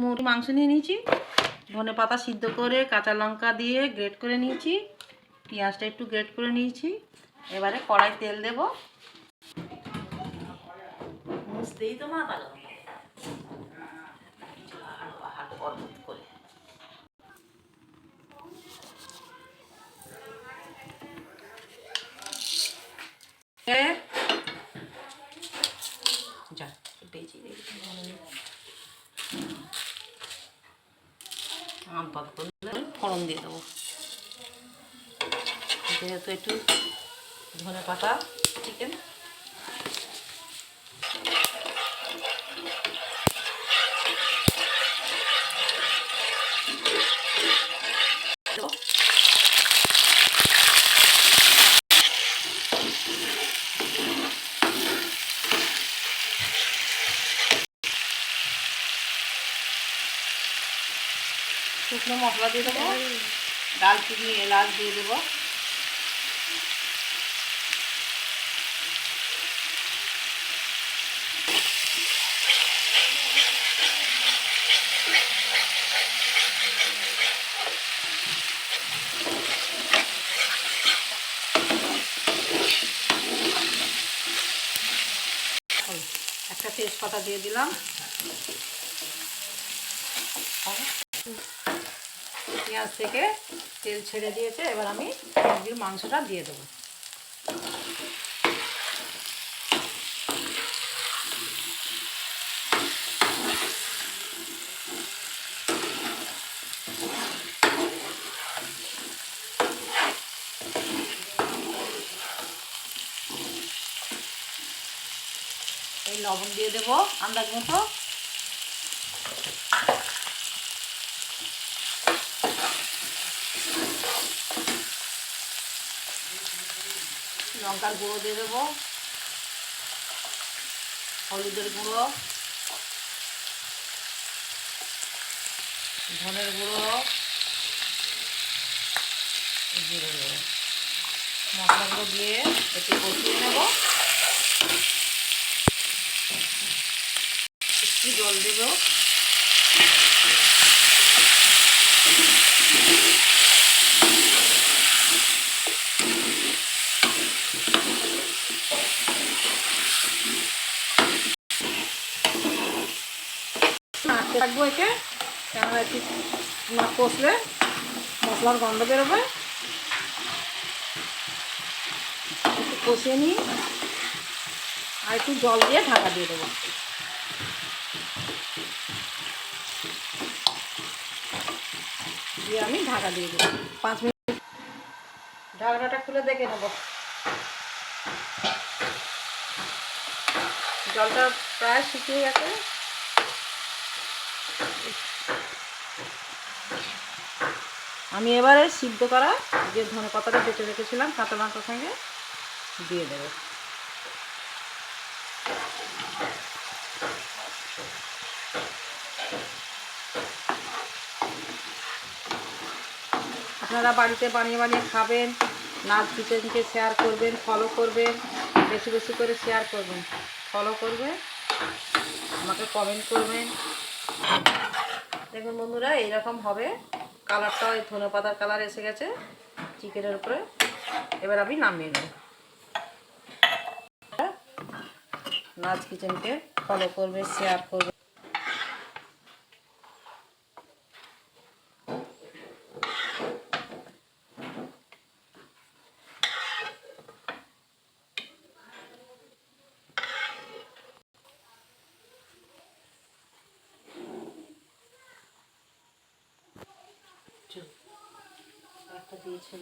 মুরগি মাংস নিয়ে নিয়েছি, ধনে পাতা সিদ্ধ করে কাঁচা লঙ্কা দিয়ে গ্রেট করে নিয়েছি, পেঁয়াজটা একটু গ্রেট করে নিয়েছি। এবারে কড়াই তেল দেব, মুছতেই তো মা ভালো করে যা বেঁচে ফোড়ন দিয়ে দেবো। যেহেতু একটু ধনে পাতা চিকেন, শুকনো মশলা দিয়ে দেবো, দারচিনি এলাচ দিয়ে দেবো, একটা তেজপাতা দিয়ে দিলাম, পেঁয়াজ থেকে তেল ছেড়ে দিয়েছে। এবার আমি মুরগির মাংসটা দিয়ে দেবো। এই লবণ দিয়ে দেবো আন্দাজ মতো, লঙ্কার গুঁড়ো দিয়ে দেবো, হলুদের গুঁড়ো, ধনের গুঁড়ো, জিরে গুঁড়ো, মশলাগুলো দিয়ে একটু কষিয়ে নেব। একটু জল দেব, নাড়তে থাকবো একে, কেননা একটু না কষলে মশলার গন্ধ বেরোবে। একটু কষিয়ে নিই, আর একটু জল দিয়ে ঢাকা দিয়ে দেবো। দিয়ে আমি ঢাকা দিয়ে দেবো 5 মিনিট। ঢাকনাটা খুলে দেখে নেব, জলটা প্রায় শুকিয়ে গেছে। আমি এবারে সিদ্ধ করা যে ধনে পাতাটা বেটে রেখেছিলাম কাঁচা লঙ্কার সঙ্গে দিয়ে দেবো। আপনারা বাড়িতে বানিয়ে বানিয়ে খাবেন, নাচ কিচেনকে শেয়ার করবেন, ফলো করবেন, বেশি বেশি করে শেয়ার করবেন, ফলো করবেন, আমাকে কমেন্ট করবেন। দেখুন বন্ধুরা, এইরকম হবে কালারটাও, এই ধনে পাতার কালার এসে গেছে চিকেনের উপরে। এবার আমি নামিয়ে নেব। নাচ কিচেনকে ফলো করবে, শেয়ার করবে। একটা দিয়েছে।